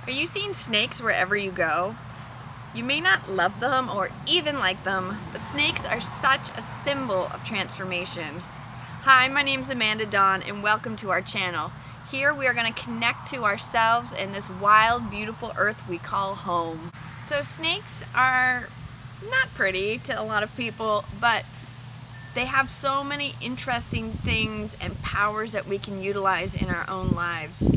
Are you seeing snakes wherever you go? You may not love them or even like them, but snakes are such a symbol of transformation. Hi, my name is Amanda Dawn, and welcome to our channel. Here we are going to connect to ourselves and this wild, beautiful earth we call home. So snakes are not pretty to a lot of people, but they have so many interesting things and powers that we can utilize in our own lives.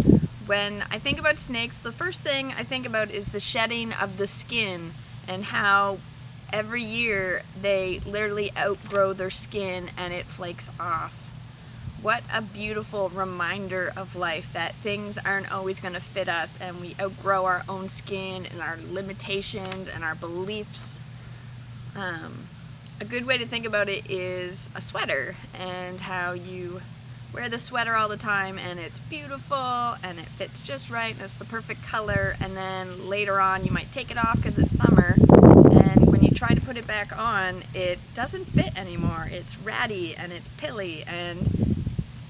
When I think about snakes, the first thing I think about is the shedding of the skin and how every year they literally outgrow their skin and it flakes off. What a beautiful reminder of life, that things aren't always going to fit us and we outgrow our own skin and our limitations and our beliefs. A good way to think about it is a sweater and how you wear the sweater all the time and it's beautiful and it fits just right and it's the perfect color, and then later on you might take it off because it's summer, and when you try to put it back on it doesn't fit anymore. It's ratty and it's pilly and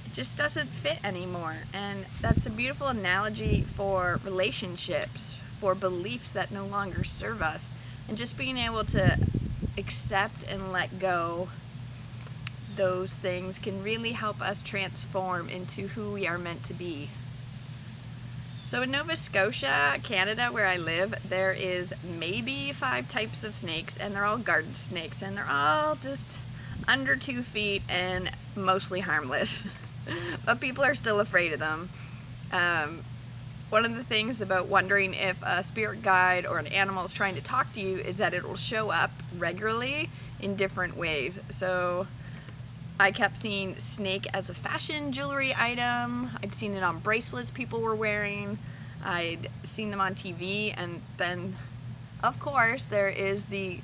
it just doesn't fit anymore. And that's a beautiful analogy for relationships, for beliefs that no longer serve us, and just being able to accept and let go those things can really help us transform into who we are meant to be. So in Nova Scotia, Canada, where I live, there is maybe 5 types of snakes, and they're all garden snakes, and they're all just under 2 feet and mostly harmless. But people are still afraid of them. One of the things about wondering if a spirit guide or an animal is trying to talk to you is that it will show up regularly in different ways. So I kept seeing snake as a fashion jewelry item. I'd seen it on bracelets people were wearing. I'd seen them on TV. And then, of course, there is the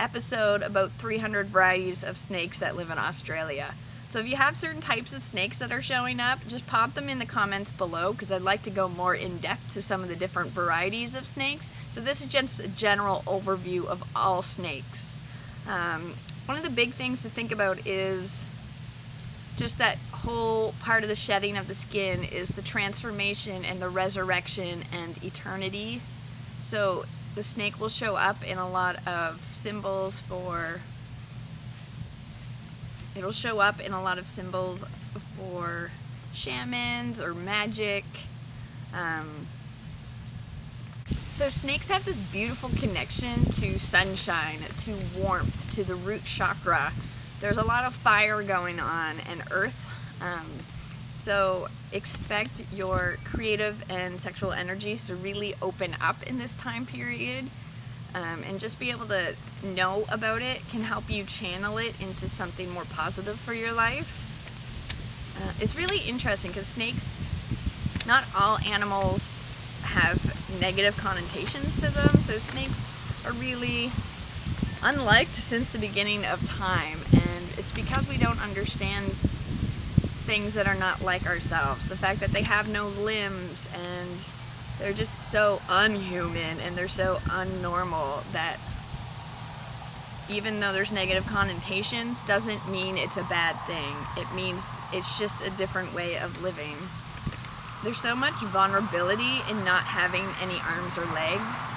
episode about 300 varieties of snakes that live in Australia. So if you have certain types of snakes that are showing up, just pop them in the comments below, because I'd like to go more in depth to some of the different varieties of snakes. So this is just a general overview of all snakes. One of the big things to think about is just that whole part of the shedding of the skin is the transformation and the resurrection and eternity. So the snake will show up in a lot of symbols for shamans or magic. So snakes have this beautiful connection to sunshine, to warmth, to the root chakra. There's a lot of fire going on and earth. So expect your creative and sexual energies to really open up in this time period. And just be able to know about it can help you channel it into something more positive for your life. It's really interesting because snakes, not all animals have negative connotations to them, so snakes are really unliked since the beginning of time, and it's because we don't understand things that are not like ourselves. The fact that they have no limbs and they're just so unhuman and they're so unnormal that even though there's negative connotations doesn't mean it's a bad thing. It means it's just a different way of living. There's so much vulnerability in not having any arms or legs.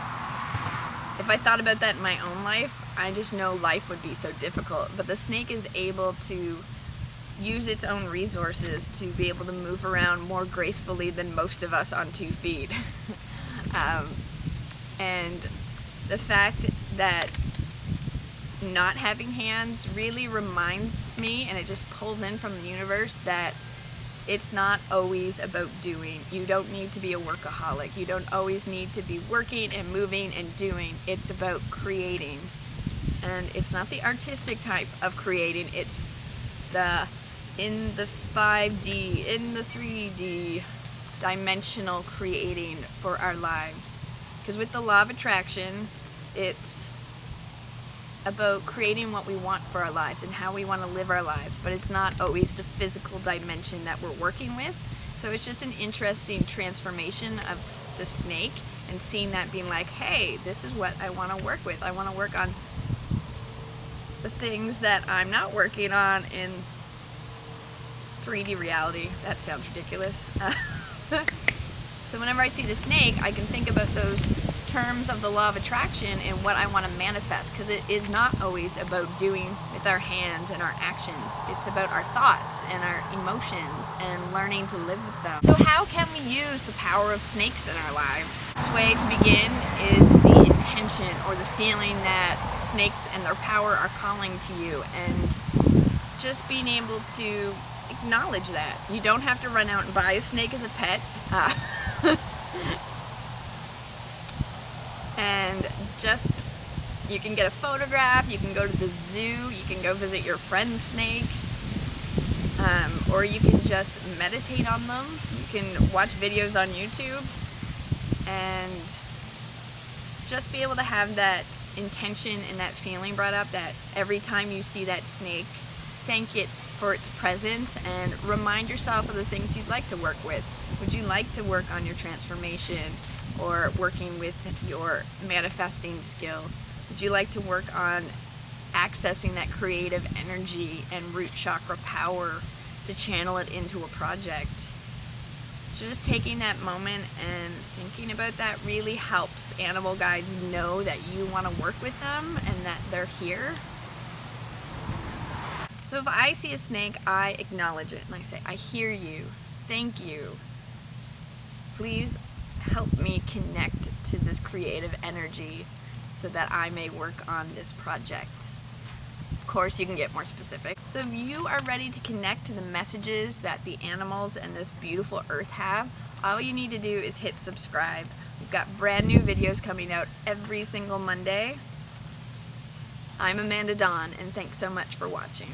If I thought about that in my own life, I just know life would be so difficult. But the snake is able to use its own resources to be able to move around more gracefully than most of us on 2 feet. And the fact that not having hands really reminds me, and it just pulled in from the universe, that it's not always about doing. You don't need to be a workaholic. You don't always need to be working and moving and doing. It's about creating. And it's not the artistic type of creating. It's the in the 5D, in the 3D dimensional creating for our lives. Because with the law of attraction, it's about creating what we want for our lives and how we want to live our lives, but it's not always the physical dimension that we're working with. So it's just an interesting transformation of the snake and seeing that being like, hey, this is what I want to work with. I want to work on the things that I'm not working on in 3D reality. That sounds ridiculous. So whenever I see the snake, I can think about those terms of the law of attraction and what I want to manifest, because it is not always about doing with our hands and our actions. It's about our thoughts and our emotions and learning to live with them. So how can we use the power of snakes in our lives? This way to begin is the intention or the feeling that snakes and their power are calling to you, and just being able to acknowledge that. You don't have to run out and buy a snake as a pet. And just, you can get a photograph, you can go to the zoo, you can go visit your friend's snake, or you can just meditate on them. You can watch videos on YouTube and just be able to have that intention and that feeling brought up, that every time you see that snake, thank it for its presence and remind yourself of the things you'd like to work with. Would you like to work on your transformation or working with your manifesting skills? Would you like to work on accessing that creative energy and root chakra power to channel it into a project? So just taking that moment and thinking about that really helps animal guides know that you want to work with them and that they're here. So if I see a snake, I acknowledge it and I say, I hear you, thank you. Please help me connect to this creative energy so that I may work on this project. Of course, you can get more specific. So if you are ready to connect to the messages that the animals and this beautiful earth have, all you need to do is hit subscribe. We've got brand new videos coming out every single Monday. I'm Amanda Dawn, and thanks so much for watching.